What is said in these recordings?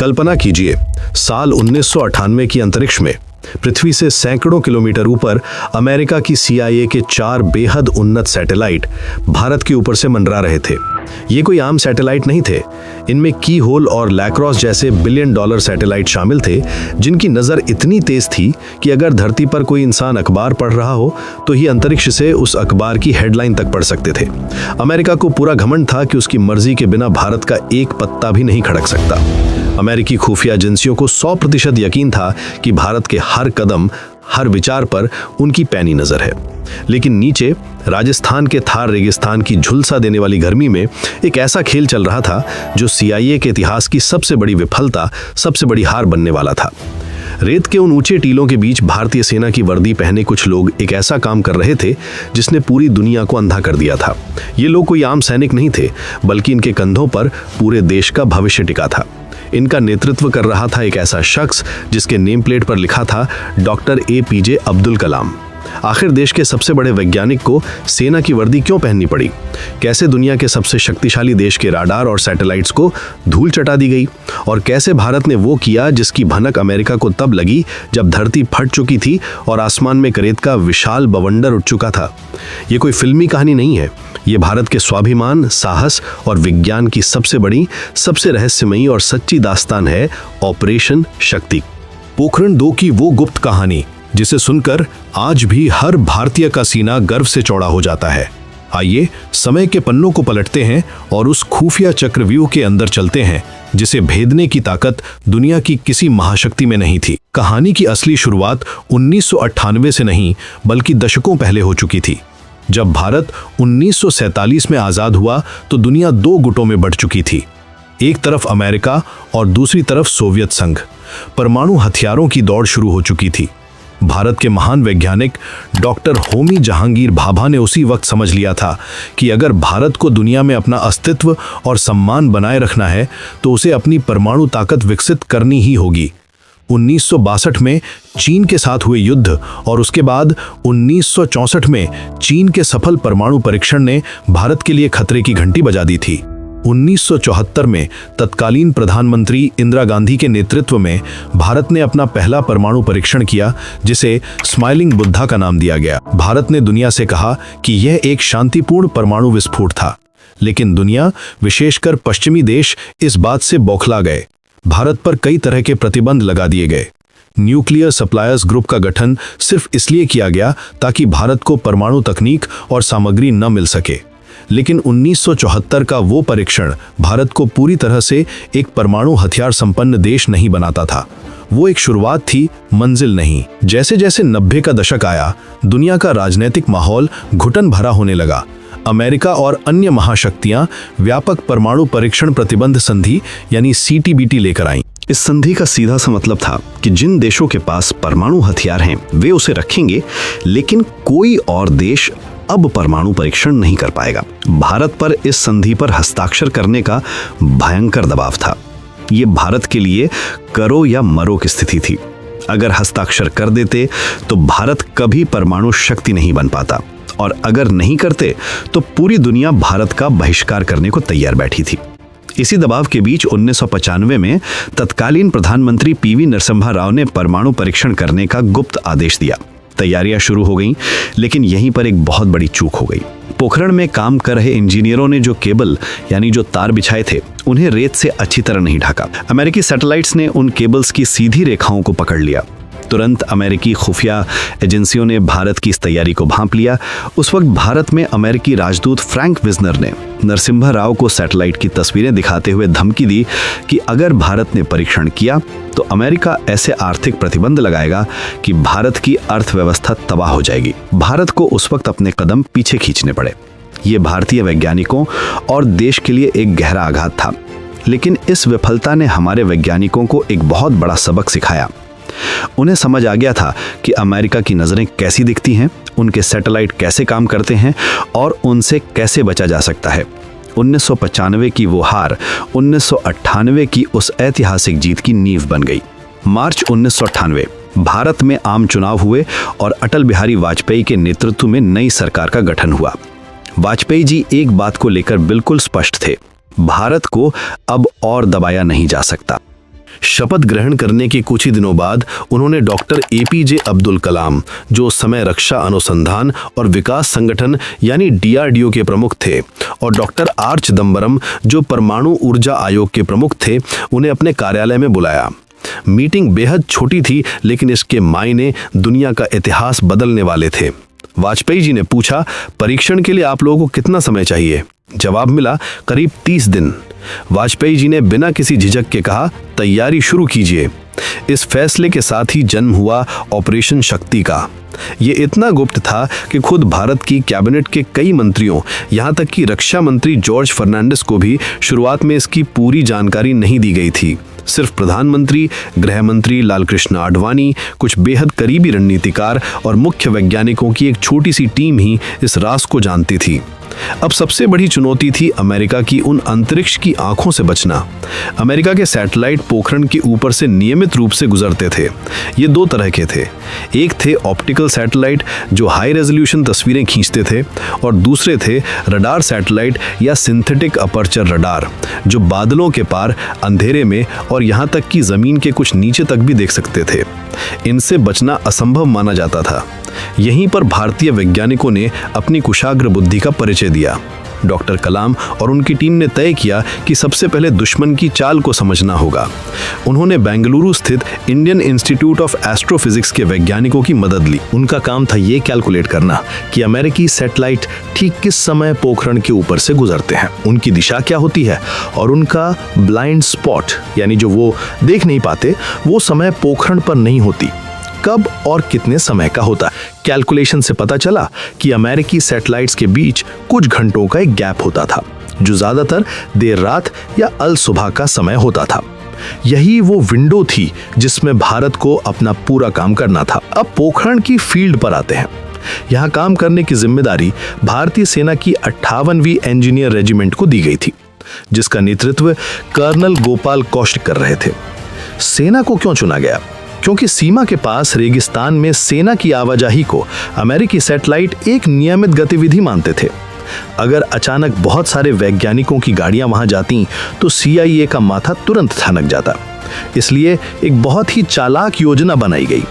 कल्पना कीजिए, साल 1998 की अंतरिक्ष में पृथ्वी से सैकड़ों किलोमीटर ऊपर अमेरिका की CIA के 4 बेहद उन्नत सैटेलाइट भारत के ऊपर से मंडरा रहे थे। ये कोई आम सैटेलाइट नहीं थे। इनमें की होल और लैक्रोस जैसे बिलियन डॉलर सैटेलाइट शामिल थे, जिनकी नज़र इतनी तेज थी कि अगर धरती पर कोई इंसान अखबार पढ़ रहा हो तो ये अंतरिक्ष से उस अखबार की हेडलाइन तक पढ़ सकते थे। अमेरिका को पूरा घमंड था कि उसकी मर्जी के बिना भारत का एक पत्ता भी नहीं खड़क सकता। अमेरिकी खुफिया एजेंसियों को 100% यकीन था कि भारत के हर कदम, हर विचार पर उनकी पैनी नजर है। लेकिन नीचे राजस्थान के थार रेगिस्तान की झुलसा देने वाली गर्मी में एक ऐसा खेल चल रहा था जो CIA के इतिहास की सबसे बड़ी विफलता, सबसे बड़ी हार बनने वाला था। रेत के उन ऊंचे टीलों के बीच भारतीय सेना की वर्दी पहने कुछ लोग एक ऐसा काम कर रहे थे जिसने पूरी दुनिया को अंधा कर दिया था। ये लोग कोई आम सैनिक नहीं थे, बल्कि इनके कंधों पर पूरे देश का भविष्य टिका था। इनका नेतृत्व कर रहा था एक ऐसा शख्स जिसके नेम प्लेट पर लिखा था डॉक्टर APJ अब्दुल कलाम। आखिर देश के सबसे बड़े वैज्ञानिक को सेना की वर्दी क्यों पहननी पड़ी? कैसे दुनिया के सबसे शक्तिशाली देश के राडार और सैटेलाइट्स को धूल चटा दी गई? और कैसे भारत ने वो किया जिसकी भनक अमेरिका को तब लगी जब धरती फट चुकी थी और आसमान में करेत का विशाल बवंडर उठ चुका था? ये कोई फिल्मी कहानी नहीं है। ये भारत के स्वाभिमान, साहस और विज्ञान की सबसे बड़ी, सबसे रहस्यमयी और सच्ची दास्तान है, ऑपरेशन शक्ति। पोखरण 2 की वो गुप्त कहानी जिसे सुनकर आज भी हर भारतीय का सीना गर्व से चौड़ा हो जाता है। आइए समय के पन्नों को पलटते हैं और उस खुफिया चक्रव्यूह के अंदर चलते हैं जिसे भेदने की ताकत दुनिया की किसी महाशक्ति में नहीं थी। कहानी की असली शुरुआत 1998 से नहीं, बल्कि दशकों पहले हो चुकी थी। जब भारत 1947 में आजाद हुआ तो दुनिया 2 गुटों में बंट चुकी थी। एक तरफ अमेरिका और दूसरी तरफ सोवियत संघ। परमाणु हथियारों की दौड़ शुरू हो चुकी थी। भारत के महान वैज्ञानिक डॉक्टर होमी जहांगीर भाभा ने उसी वक्त समझ लिया था कि अगर भारत को दुनिया में अपना अस्तित्व और सम्मान बनाए रखना है तो उसे अपनी परमाणु ताकत विकसित करनी ही होगी। 1962 में चीन के साथ हुए युद्ध और उसके बाद 1964 में चीन के सफल परमाणु परीक्षण ने भारत के लिए खतरे की घंटी बजा दी थी। 1974 में तत्कालीन प्रधानमंत्री इंदिरा गांधी के नेतृत्व में भारत ने अपना पहला परमाणु परीक्षण किया, जिसे स्माइलिंग बुद्धा का नाम दिया गया। भारत ने दुनिया से कहा कि यह एक शांतिपूर्ण परमाणु विस्फोट था, लेकिन दुनिया, विशेषकर पश्चिमी देश, इस बात से बौखला गए। भारत पर कई तरह के प्रतिबंध लगा दिए गए। न्यूक्लियर सप्लायर्स ग्रुप का गठन सिर्फ इसलिए किया गया ताकि भारत को परमाणु तकनीक और सामग्री न मिल सके। लेकिन 1974 का वो परीक्षण भारत को पूरी तरह से एक परमाणु हथियार संपन्न देश नहीं बनाता था। वो एक शुरुआत थी, मंजिल नहीं। जैसे जैसे 90 का दशक आया, दुनिया का राजनीतिक माहौल घुटन भरा होने लगा। अमेरिका और अन्य महाशक्तियां व्यापक परमाणु परीक्षण प्रतिबंध संधि यानी CTBT लेकर आईं। इस संधि का सीधा सा मतलब था कि जिन देशों के पास परमाणु हथियार हैं वे उसे रखेंगे, लेकिन कोई और देश अब परमाणु परीक्षण नहीं कर पाएगा। भारत पर इस संधि पर हस्ताक्षर करने का भयंकर दबाव था। ये भारत के लिए करो या मरो की स्थिति थी। अगर हस्ताक्षर कर देते तो भारत कभी परमाणु शक्ति नहीं बन पाता, और अगर नहीं करते तो पूरी दुनिया भारत का बहिष्कार करने को तैयार बैठी थी। इसी दबाव के बीच 1995 में तत्कालीन प्रधानमंत्री PV नरसिम्हा राव ने परमाणु परीक्षण करने का गुप्त आदेश दिया। तैयारियां शुरू हो गईं, लेकिन यहीं पर एक बहुत बड़ी चूक हो गई। पोखरण में काम कर रहे इंजीनियरों ने जो केबल यानी जो तार बिछाए थे, उन्हें रेत से अच्छी तरह नहीं ढका। अमेरिकी सैटेलाइट्स ने उन केबल्स की सीधी रेखाओं को पकड़ लिया। तुरंत अमेरिकी खुफिया एजेंसियों ने भारत की इस तैयारी को भांप लिया। उस वक्त भारत में अमेरिकी राजदूत फ्रैंक विजनर ने नरसिम्हा राव को सैटेलाइट की तस्वीरें दिखाते हुए धमकी दी कि अगर भारत ने परीक्षण किया तो अमेरिका ऐसे आर्थिक प्रतिबंध लगाएगा कि भारत की अर्थव्यवस्था तबाह हो जाएगी। भारत को उस वक्त अपने कदम पीछे खींचने पड़े। ये भारतीय वैज्ञानिकों और देश के लिए एक गहरा आघात था, लेकिन इस विफलता ने हमारे वैज्ञानिकों को एक बहुत बड़ा सबक सिखाया। उन्हें समझ आ गया था कि अमेरिका की नजरें कैसी दिखती हैं, उनके सैटेलाइट कैसे काम करते हैं और उनसे कैसे बचा जा सकता है। 1995 की वो हार 1998 की उस ऐतिहासिक जीत की नींव बन गई। मार्च 1998 भारत में आम चुनाव हुए और अटल बिहारी वाजपेयी के नेतृत्व में नई सरकार का गठन हुआ। वाजपेयी जी एक बात को लेकर बिल्कुल स्पष्ट थे, भारत को अब और दबाया नहीं जा सकता। शपथ ग्रहण करने के कुछ ही दिनों बाद उन्होंने डॉक्टर एपीजे अब्दुल कलाम, जो उस समय रक्षा अनुसंधान और विकास संगठन यानी डीआरडीओ के प्रमुख थे, और डॉक्टर आर चिदम्बरम, जो परमाणु ऊर्जा आयोग के प्रमुख थे, उन्हें अपने कार्यालय में बुलाया। मीटिंग बेहद छोटी थी, लेकिन इसके मायने दुनिया का इतिहास बदलने वाले थे। वाजपेयी जी ने पूछा, परीक्षण के लिए आप लोगों को कितना समय चाहिए? जवाब मिला, करीब 30 दिन। वाजपेयी जी ने बिना किसी झिझक के कहा, तैयारी शुरू कीजिए। इस फैसले के साथ ही जन्म हुआ ऑपरेशन शक्ति का। ये इतना गुप्त था कि खुद भारत की कैबिनेट के कई मंत्रियों, यहां तक कि रक्षा मंत्री जॉर्ज फर्नांडिस को भी शुरुआत में इसकी पूरी जानकारी नहीं दी गई थी। सिर्फ प्रधानमंत्री, गृह मंत्री लालकृष्ण आडवाणी, कुछ बेहद करीबी रणनीतिकार और मुख्य वैज्ञानिकों की एक छोटी सी टीम ही इस राज को जानती थी। अब सबसे बड़ी चुनौती थी अमेरिका की उन अंतरिक्ष की आंखों से बचना। अमेरिका के सैटेलाइट पोखरण के ऊपर से नियमित रूप से गुजरते थे। ये दो तरह के थे। एक थे ऑप्टिकल सैटेलाइट, जो हाई रेजोल्यूशन तस्वीरें खींचते थे, और दूसरे थे रडार सैटेलाइट या सिंथेटिक अपर्चर रडार, जो बादलों के पार, अंधेरे में और यहाँ तक कि जमीन के कुछ नीचे तक भी देख सकते थे। इनसे बचना असंभव माना जाता था। यहीं पर भारतीय वैज्ञानिकों ने अपनी कुशाग्र बुद्धि का परिचय दिया। डॉक्टर कलाम और उनकी टीम ने तय किया कि सबसे पहले दुश्मन की चाल को समझना होगा। उन्होंने बेंगलुरु स्थित इंडियन इंस्टीट्यूट ऑफ एस्ट्रोफिजिक्स के वैज्ञानिकों की मदद ली। उनका काम था ये कैलकुलेट करना कि अमेरिकी सैटेलाइट ठीक किस समय पोखरण के ऊपर से गुजरते हैं, उनकी दिशा क्या होती है, और उनका ब्लाइंड स्पॉट यानी जो वो देख नहीं पाते, वो समय पोखरण पर नहीं होती, कब और कितने समय का होता। कैलकुलेशन से पता चला कि अमेरिकी सैटेलाइट्स के बीच कुछ घंटों का एक गैप होता था, जो ज्यादातर देर रात या अल सुबह का समय होता था। यही वो विंडो थी जिसमें भारत को अपना पूरा काम करना था। अब पोखरण की फील्ड पर आते हैं। यहाँ काम करने की जिम्मेदारी भारतीय सेना की 58वीं इंजीनियर रेजिमेंट को दी गई थी, जिसका नेतृत्व कर्नल गोपाल कौशिक कर रहे थे। सेना को क्यों चुना गया? क्योंकि सीमा के पास रेगिस्तान में सेना की आवाजाही को अमेरिकी सैटेलाइट एक नियमित गतिविधि मानते थे। अगर अचानक बहुत सारे वैज्ञानिकों की गाड़ियां वहां जाती तो CIA का माथा तुरंत ठनक जाता। इसलिए एक बहुत ही चालाक योजना बनाई गई।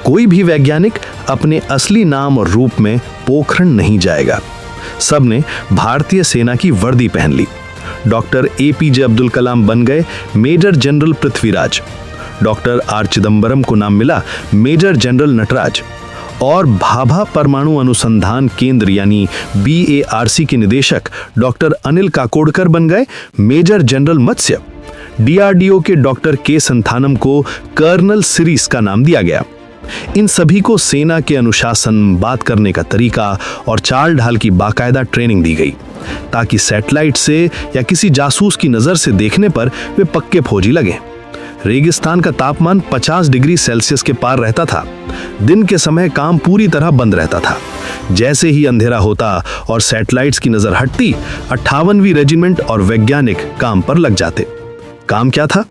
कोई भी वैज्ञानिक अपने असली नाम और रूप में पोखरण नहीं जाएगा। सबने भारतीय सेना की वर्दी पहन ली। डॉक्टर APJ अब्दुल कलाम बन गए major general Prithviraj. Doctor R Chidambaram को नाम मिला मेजर जनरल नटराज, और भाभा परमाणु अनुसंधान केंद्र यानी BARC के निदेशक डॉक्टर अनिल काकोडकर बन गए मेजर जनरल मत्स्य। DRDO के डॉक्टर K संथानम को कर्नल सिरीस का नाम दिया गया। इन सभी को सेना के अनुशासन, बात करने का तरीका और चाल ढाल की बाकायदा ट्रेनिंग दी गई, ताकि सैटेलाइट से या किसी जासूस की नजर से देखने पर वे पक्के फौजी लगे। रेगिस्तान का तापमान 50 डिग्री सेल्सियस के पार रहता था। दिन के समय काम पूरी तरह बंद रहता था। जैसे ही अंधेरा होता और सैटेलाइट्स की नजर हटती, 58वीं रेजिमेंट और वैज्ञानिक काम पर लग जाते। काम क्या था?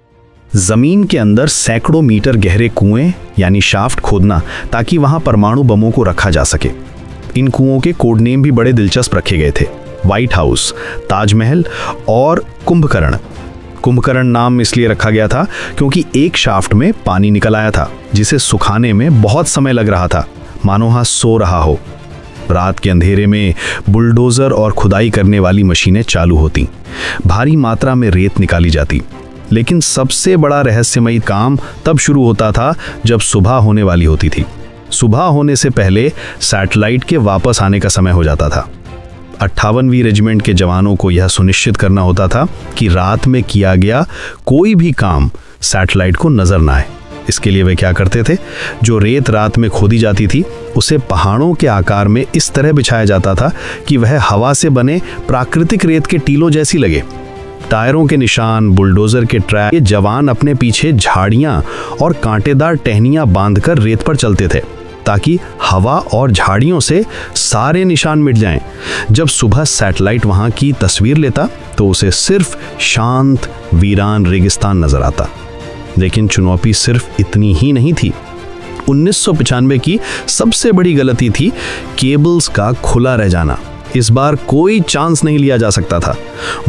जमीन के अंदर सैकड़ों मीटर गहरे कुएं यानी शाफ्ट खोदना, ताकि वहां परमाणु बमों को रखा जा सके। इन कुओं के कोड नेम भी बड़े दिलचस्प रखे गए थे। व्हाइट हाउस, ताजमहल और कुंभकर्ण। कुंभकर्ण नाम इसलिए रखा गया था क्योंकि एक शाफ्ट में पानी निकल आया था, जिसे सुखाने में बहुत समय लग रहा था, मानो वहां सो रहा हो। रात के अंधेरे में बुलडोजर और खुदाई करने वाली मशीनें चालू होती, भारी मात्रा में रेत निकाली जाती। लेकिन सबसे बड़ा रहस्यमयी काम तब शुरू होता था जब सुबह होने वाली होती थी। सुबह होने से पहले सैटेलाइट के वापस आने का समय हो जाता था। 58वीं रेजिमेंट के जवानों को यह सुनिश्चित करना होता था कि रात में किया गया कोई भी काम सैटेलाइट को नजर ना आए। इसके लिए वे क्या करते थे? जो रेत रात में खोदी जाती थी, उसे पहाड़ों के आकार में इस तरह बिछाया जाता था कि वह हवा से बने प्राकृतिक रेत के टीलों जैसी लगे। टायरों के निशान, बुलडोजर के ट्रैक, ये जवान अपने पीछे झाड़ियां और कांटेदार टहनियां बांधकर रेत पर चलते थे, ताकि हवा और झाड़ियों से सारे निशान मिट जाएं। जब सुबह सैटेलाइट वहां की तस्वीर लेता तो उसे सिर्फ शांत वीरान रेगिस्तान नजर आता। लेकिन चुनौती सिर्फ इतनी ही नहीं थी। 1995 की सबसे बड़ी गलती थी केबल्स का खुला रह जाना। इस बार कोई चांस नहीं लिया जा सकता था।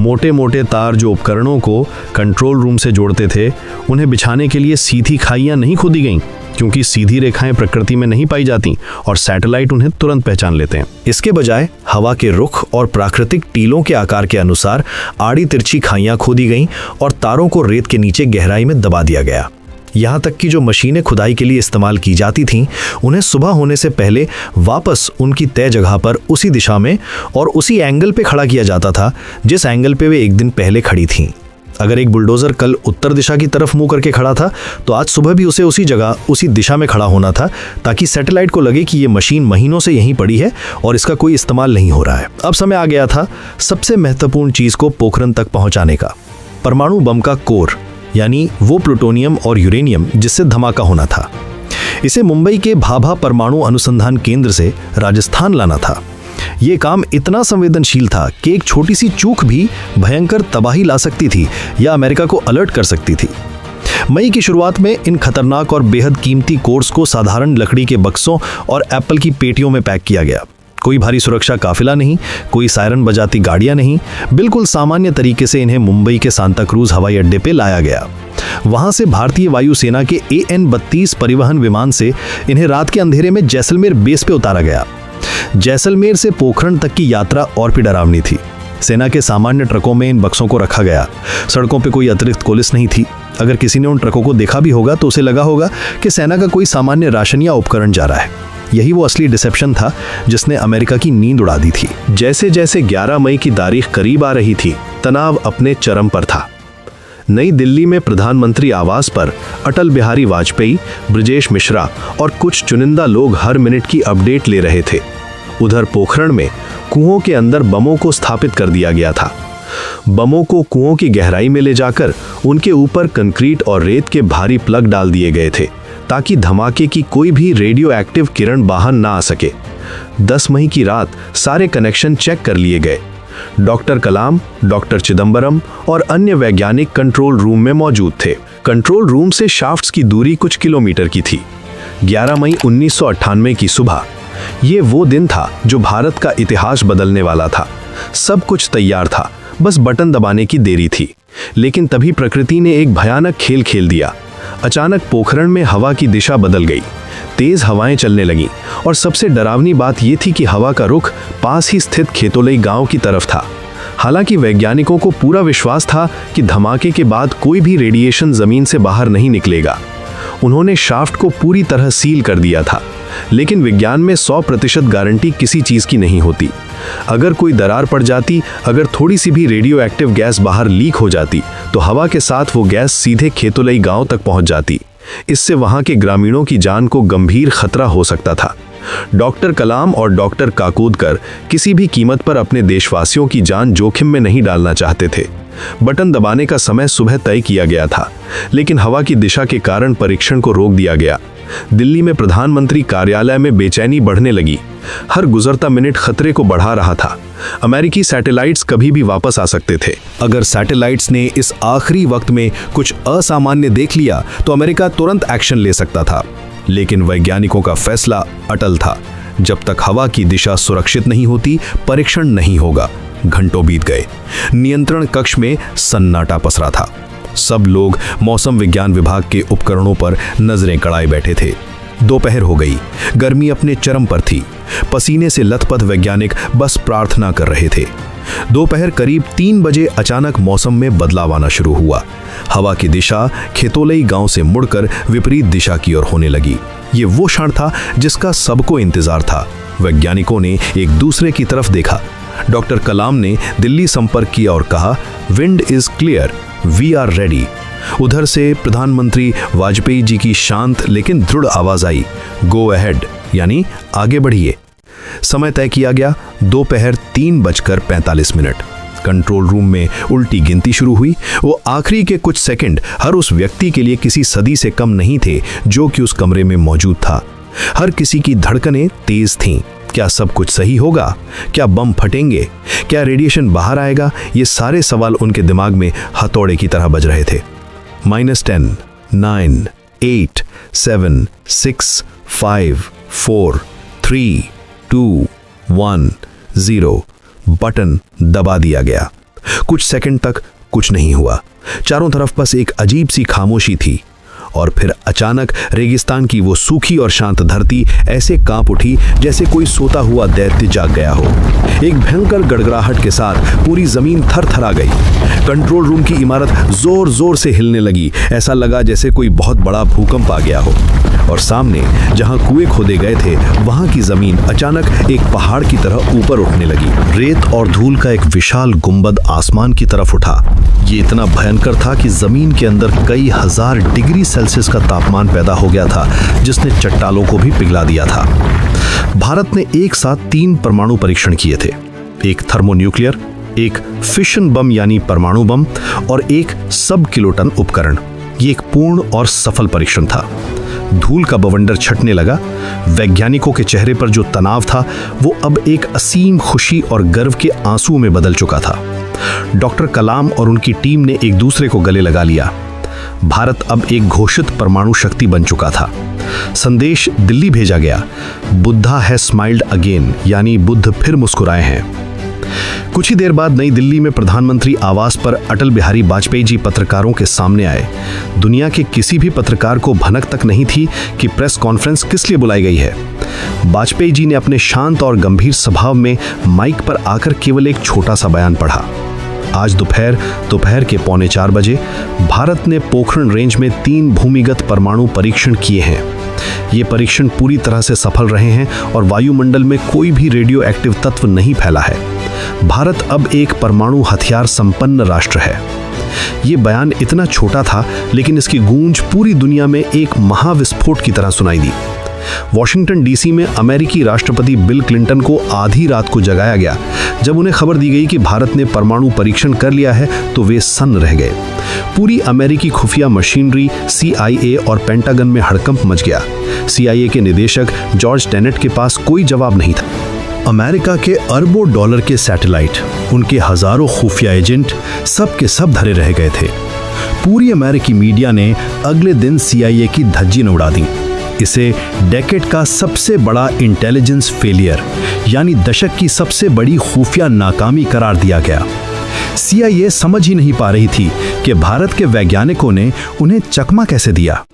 मोटे मोटे तार जो उपकरणों को कंट्रोल रूम से जोड़ते थे, उन्हें बिछाने के लिए सीधी खाइयां नहीं खोदी गईं, क्योंकि सीधी रेखाएं प्रकृति में नहीं पाई जाती और सैटेलाइट उन्हें तुरंत पहचान लेते हैं। इसके बजाय हवा के रुख और प्राकृतिक टीलों के आकार के अनुसार आड़ी तिरछी खाइयां खोदी गईं और तारों को रेत के नीचे गहराई में दबा दिया गया। यहाँ तक कि जो मशीनें खुदाई के लिए इस्तेमाल की जाती थीं, उन्हें सुबह होने से पहले वापस उनकी तय जगह पर उसी दिशा में और उसी एंगल पे खड़ा किया जाता था जिस एंगल पे वे एक दिन पहले खड़ी थीं। अगर एक बुलडोजर कल उत्तर दिशा की तरफ मुंह करके खड़ा था, तो आज सुबह भी उसे उसी जगह उसी दिशा में खड़ा होना था, ताकि सैटेलाइट को लगे कि ये मशीन महीनों से यहीं पड़ी है और इसका कोई इस्तेमाल नहीं हो रहा है। अब समय आ गया था सबसे महत्वपूर्ण चीज को पोखरण तक पहुंचाने का, परमाणु बम का कोर, यानी वो प्लूटोनियम और यूरेनियम जिससे धमाका होना था। इसे मुंबई के भाभा परमाणु अनुसंधान केंद्र से राजस्थान लाना था। यह काम इतना संवेदनशील था कि एक छोटी सी चूक भी भयंकर तबाही ला सकती थी या अमेरिका को अलर्ट कर सकती थी। मई की शुरुआत में इन खतरनाक और बेहद कीमती कोर्स को साधारण लकड़ी के बक्सों और एप्पल की पेटियों में पैक किया गया। कोई भारी सुरक्षा काफिला नहीं, कोई सायरन बजाती गाड़ियां नहीं, बिल्कुल सामान्य तरीके से इन्हें मुंबई के सांता क्रूज हवाई अड्डे पे लाया गया। वहां से भारतीय वायुसेना के AN-32 परिवहन विमान से इन्हें रात के अंधेरे में जैसलमेर बेस पे उतारा गया। जैसलमेर से पोखरण तक की यात्रा और भी डरावनी थी। सेना के सामान्य ट्रकों में इन बक्सों को रखा गया। सड़कों पे कोई अतिरिक्त पुलिस नहीं थी। अगर किसी ने उन ट्रकों को देखा भी होगा तो उसे लगा होगा कि सेना का कोई सामान्य राशन या उपकरण जा रहा है। यही वो असली डिसेप्शन था जिसने अमेरिका की नींद उड़ा दी थी। जैसे जैसे 11 मई की तारीख करीब आ रही थी, तनाव अपने चरम पर था। नई दिल्ली में प्रधानमंत्री आवास पर अटल बिहारी वाजपेयी, ब्रजेश मिश्रा और कुछ चुनिंदा लोग हर मिनट की अपडेट ले रहे थे। उधर पोखरण में कुओं के अंदर बमों को स्थापित कर दिया गया था। बमों को कुओं की गहराई में ले जाकर उनके ऊपर कंक्रीट और रेत के भारी प्लग डाल दिए गए थे, ताकि धमाके की कोई भी रेडियो एक्टिव किरण बाहर ना आ सके। 10 मई की रात सारे कनेक्शन चेक कर लिए गए। डॉक्टर कलाम, डॉक्टर चिदंबरम और अन्य वैज्ञानिक कंट्रोल रूम में मौजूद थे। कंट्रोल रूम से शाफ्ट्स की दूरी कुछ किलोमीटर की थी। 11 मई 1998 की सुबह, ये वो दिन था जो भारत का इतिहास बदलने वाला था। सब कुछ तैयार था, बस बटन दबाने की देरी थी। लेकिन तभी प्रकृति ने एक भयानक खेल खेल दिया। अचानक पोखरण में हवा की दिशा बदल गई। तेज हवाएं चलने लगीं और सबसे डरावनी बात यह थी कि हवा का रुख पास ही स्थित खेतोलई गांव की तरफ था। हालांकि वैज्ञानिकों को पूरा विश्वास था कि धमाके के बाद कोई भी रेडिएशन जमीन से बाहर नहीं निकलेगा। उन्होंने शाफ्ट को पूरी तरह सील कर दिया था, लेकिन विज्ञान में 100% गारंटी किसी चीज की नहीं होती। अगर कोई दरार पड़ जाती, अगर थोड़ी सी भी रेडियो एक्टिव गैस बाहर लीक हो जाती, तो हवा के साथ वो गैस सीधे खेतोलई गांव तक पहुंच जाती। इससे वहां के ग्रामीणों की जान को गंभीर खतरा हो सकता था। डॉक्टर कलाम और डॉक्टर काकोदकर किसी भी कीमत पर अपने देशवासियों की जान जोखिम में नहीं डालना चाहते थे। बटन दबाने का समय सुबह तय किया गया था, लेकिन हवा की दिशा के कारण परीक्षण को रोक दिया गया। दिल्ली में प्रधानमंत्री कार्यालय में बेचैनी बढ़ने लगी। हर गुजरता मिनट खतरे को बढ़ा रहा था। अमेरिकी सैटेलाइट्स कभी भी वापस आ सकते थे। अगर सैटेलाइट्स ने इस आखिरी वक्त में कुछ असामान्य देख लिया तो अमेरिका तुरंत एक्शन ले सकता था। लेकिन वैज्ञानिकों का फैसला अटल था। जब तक हवा की दिशा सुरक्षित नहीं होती, परीक्षण नहीं होगा। घंटों बीत गए। नियंत्रण कक्ष में सन्नाटा पसरा था। सब लोग मौसम विज्ञान विभाग के उपकरणों पर नजरें कड़ाए बैठे थे। दोपहर हो गई। गर्मी अपने चरम पर थी। पसीने से लथपथ वैज्ञानिक बस प्रार्थना कर रहे थे। दोपहर करीब 3 बजे अचानक मौसम में बदलाव आना शुरू हुआ। हवा की दिशा खेतोलई गांव से मुड़कर विपरीत दिशा की ओर होने लगी। ये वो क्षण था जिसका सबको इंतजार था। वैज्ञानिकों ने एक दूसरे की तरफ देखा। डॉक्टर कलाम ने दिल्ली संपर्क किया और कहा, wind is clear, we are ready. उधर से प्रधानमंत्री वाजपेयी जी की शांत लेकिन दृढ़ आवाज आई, गो अहेड, यानी आगे बढ़िए। समय तय किया गया, दोपहर 3:45। कंट्रोल रूम में उल्टी गिनती शुरू हुई। वो आखिरी के कुछ सेकंड हर उस व्यक्ति के लिए किसी सदी से कम नहीं थे जो कि उस कमरे में मौजूद था। हर किसी की धड़कनें तेज थीं। क्या सब कुछ सही होगा? क्या बम फटेंगे? क्या रेडिएशन बाहर आएगा? ये सारे सवाल उनके दिमाग में हथौड़े की तरह बज रहे थे। -10, 9, 8, 7, 6, 5, 4, 3, 2, 1, 0 बटन दबा दिया गया। कुछ सेकंड तक कुछ नहीं हुआ। चारों तरफ बस एक अजीब सी खामोशी थी और फिर अचानक रेगिस्तान की वो सूखी और शांत धरती ऐसे कांप उठी जैसे कोई सोता हुआ दैत्य जाग गया हो। एक भयंकर गड़गड़ाहट के साथ पूरी जमीन थरथरा गई। कंट्रोल रूम की इमारत जोर जोर से हिलने लगी। ऐसा लगा जैसे कोई बहुत बड़ा भूकंप आ गया हो। और सामने जहां कुएं खोदे गए थे वहां की जमीन अचानक एक पहाड़ की तरह ऊपर उठने लगी। रेत और धूल का एक विशाल गुंबद आसमान की तरफ उठा। ये इतना भयंकर था कि जमीन के अंदर कई हजार डिग्री सेल्सियस का तापमान पैदा हो गया था, जिसने चट्टानों को भी पिघला दिया था। भारत ने एक साथ 3 परमाणु परीक्षण किए थे, एक थर्मोन्यूक्लियर, एक फिशन बम यानी परमाणु बम और एक सब किलोटन उपकरण। ये एक पूर्ण और सफल परीक्षण था। धूल का बवंडर छटने लगा। वैज्ञानिकों के चेहरे पर जो तनाव था वो अब एक असीम खुशी और गर्व के आंसुओं में बदल चुका था। डॉक्टर कलाम और उनकी टीम ने एक दूसरे को गले लगा लिया। भारत अब एक घोषित परमाणु शक्ति बन चुका था। संदेश दिल्ली भेजा गया, बुद्धा हैज स्माइल्ड अगेन, यानी बुद्ध फिर मुस्कुराए हैं। कुछ ही देर बाद नई दिल्ली में प्रधानमंत्री आवास पर अटल बिहारी वाजपेयी जी पत्रकारों के सामने आए। दुनिया के किसी भी पत्रकार को भनक तक नहीं थी कि प्रेस कॉन्फ्रेंस किस लिए बुलाई गई है। वाजपेयी जी ने अपने शांत और गंभीर स्वभाव में माइक पर आकर केवल एक छोटा सा बयान पढ़ा। आज दोपहर के 3:45 बजे भारत ने पोखरण रेंज में 3 भूमिगत परमाणु परीक्षण किए हैं। ये परीक्षण पूरी तरह से सफल रहे हैं और वायुमंडल में कोई भी रेडियो एक्टिव तत्व नहीं फैला है। भारत अब एक परमाणु हथियार संपन्न राष्ट्र है। ये बयान इतना छोटा था, लेकिन इसकी गूंज पूरी दुनिया में एक महाविस्फोट की तरह सुनाई दी। वॉशिंगटन डीसी में अमेरिकी राष्ट्रपति बिल क्लिंटन को आधी रात को जगाया गया। जब उन्हें खबर दी गई कि भारत ने परमाणु परीक्षण कर लिया है तो वे सन्न रह गए। पूरी अमेरिकी खुफिया मशीनरी, CIA और पेंटागन में हड़कंप मच गया। CIA के निदेशक जॉर्ज टेनेट के पास कोई जवाब नहीं था। अमेरिका के अरबों डॉलर के सैटेलाइट, उनके हजारों खुफिया एजेंट सब के सब धरे रह गए थे। पूरी अमेरिकी मीडिया ने अगले दिन CIA की धज्जी न उड़ा दी। इसे डेकेड का सबसे बड़ा इंटेलिजेंस फेलियर, यानी दशक की सबसे बड़ी खुफिया नाकामी करार दिया गया। CIA समझ ही नहीं पा रही थी कि भारत के वैज्ञानिकों ने उन्हें चकमा कैसे दिया।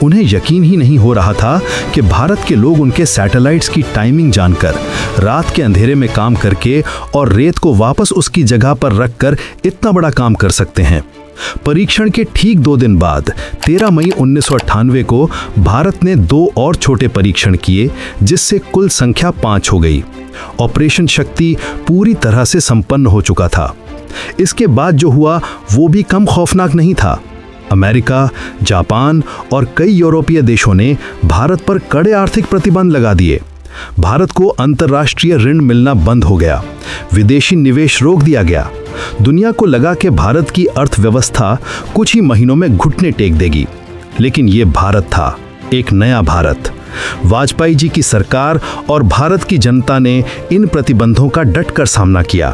उन्हें यकीन ही नहीं हो रहा था कि भारत के लोग उनके सैटेलाइट्स की टाइमिंग जानकर, रात के अंधेरे में काम करके और रेत को वापस उसकी जगह पर रखकर इतना बड़ा काम कर सकते हैं। परीक्षण के ठीक 2 दिन बाद 13 मई 1998 को भारत ने 2 और छोटे परीक्षण किए, जिससे कुल संख्या 5 हो गई। ऑपरेशन शक्ति पूरी तरह से संपन्न हो चुका था। इसके बाद जो हुआ वो भी कम खौफनाक नहीं था। अमेरिका, जापान और कई यूरोपीय देशों ने भारत पर कड़े आर्थिक प्रतिबंध लगा दिए। भारत को अंतर्राष्ट्रीय ऋण मिलना बंद हो गया। विदेशी निवेश रोक दिया गया। दुनिया को लगा कि भारत की अर्थव्यवस्था कुछ ही महीनों में घुटने टेक देगी। लेकिन ये भारत था, एक नया भारत। वाजपेयी जी की सरकार और भारत की जनता ने इन प्रतिबंधों का डटकर सामना किया।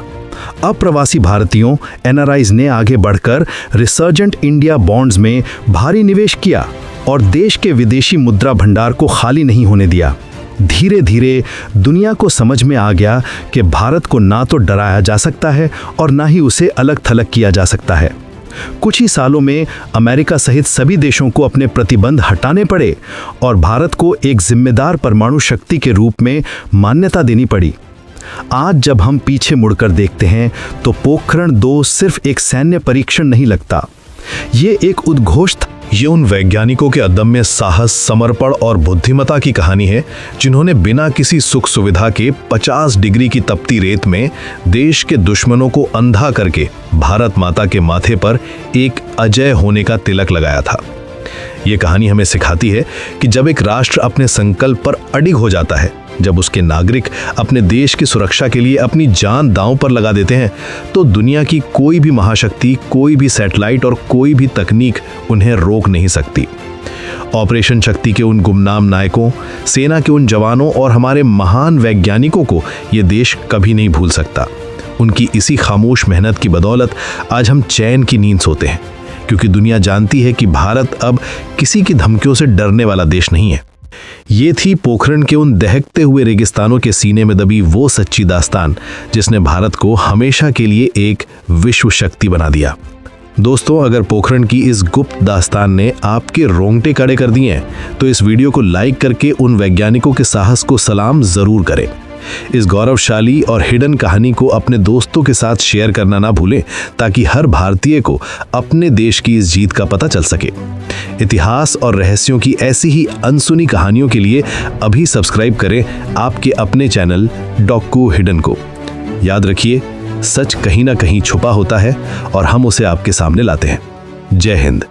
अप्रवासी भारतीयों, NRIs ने आगे बढ़कर रिसर्जेंट इंडिया बॉन्ड्स में भारी निवेश किया और देश के विदेशी मुद्रा भंडार को खाली नहीं होने दिया। धीरे धीरे दुनिया को समझ में आ गया कि भारत को ना तो डराया जा सकता है और ना ही उसे अलग थलग किया जा सकता है। कुछ ही सालों में अमेरिका सहित सभी देशों को अपने प्रतिबंध हटाने पड़े और भारत को एक जिम्मेदार परमाणु शक्ति के रूप में मान्यता देनी पड़ी। आज जब हम पीछे मुड़कर देखते हैं तो पोखरण 2 सिर्फ एक सैन्य परीक्षण नहीं लगता, ये एक उद्घोष था। ये उन वैज्ञानिकों के अदम्य साहस, समर्पण और बुद्धिमत्ता की कहानी है जिन्होंने बिना किसी सुख सुविधा के 50 डिग्री की तपती रेत में देश के दुश्मनों को अंधा करके भारत माता के माथे पर एक अजय होने का तिलक लगाया था। ये कहानी हमें सिखाती है कि जब एक राष्ट्र अपने संकल्प पर अडिग हो जाता है, जब उसके नागरिक अपने देश की सुरक्षा के लिए अपनी जान दांव पर लगा देते हैं, तो दुनिया की कोई भी महाशक्ति, कोई भी सैटेलाइट और कोई भी तकनीक उन्हें रोक नहीं सकती। ऑपरेशन शक्ति के उन गुमनाम नायकों, सेना के उन जवानों और हमारे महान वैज्ञानिकों को ये देश कभी नहीं भूल सकता। उनकी इसी खामोश मेहनत की बदौलत आज हम चैन की नींद सोते हैं, क्योंकि दुनिया जानती है कि भारत अब किसी की धमकियों से डरने वाला देश नहीं है। ये थी पोखरण के उन दहकते हुए रेगिस्तानों के सीने में दबी वो सच्ची दास्तान जिसने भारत को हमेशा के लिए एक विश्व शक्ति बना दिया। दोस्तों, अगर पोखरण की इस गुप्त दास्तान ने आपके रोंगटे खड़े कर दिए हैं तो इस वीडियो को लाइक करके उन वैज्ञानिकों के साहस को सलाम जरूर करें। इस गौरवशाली और हिडन कहानी को अपने दोस्तों के साथ शेयर करना ना भूलें ताकि हर भारतीय को अपने देश की इस जीत का पता चल सके। इतिहास और रहस्यों की ऐसी ही अनसुनी कहानियों के लिए अभी सब्सक्राइब करें आपके अपने चैनल डॉक्कू हिडन को। याद रखिए, सच कहीं ना कहीं छुपा होता है और हम उसे आपके सामने लाते हैं। जय हिंद।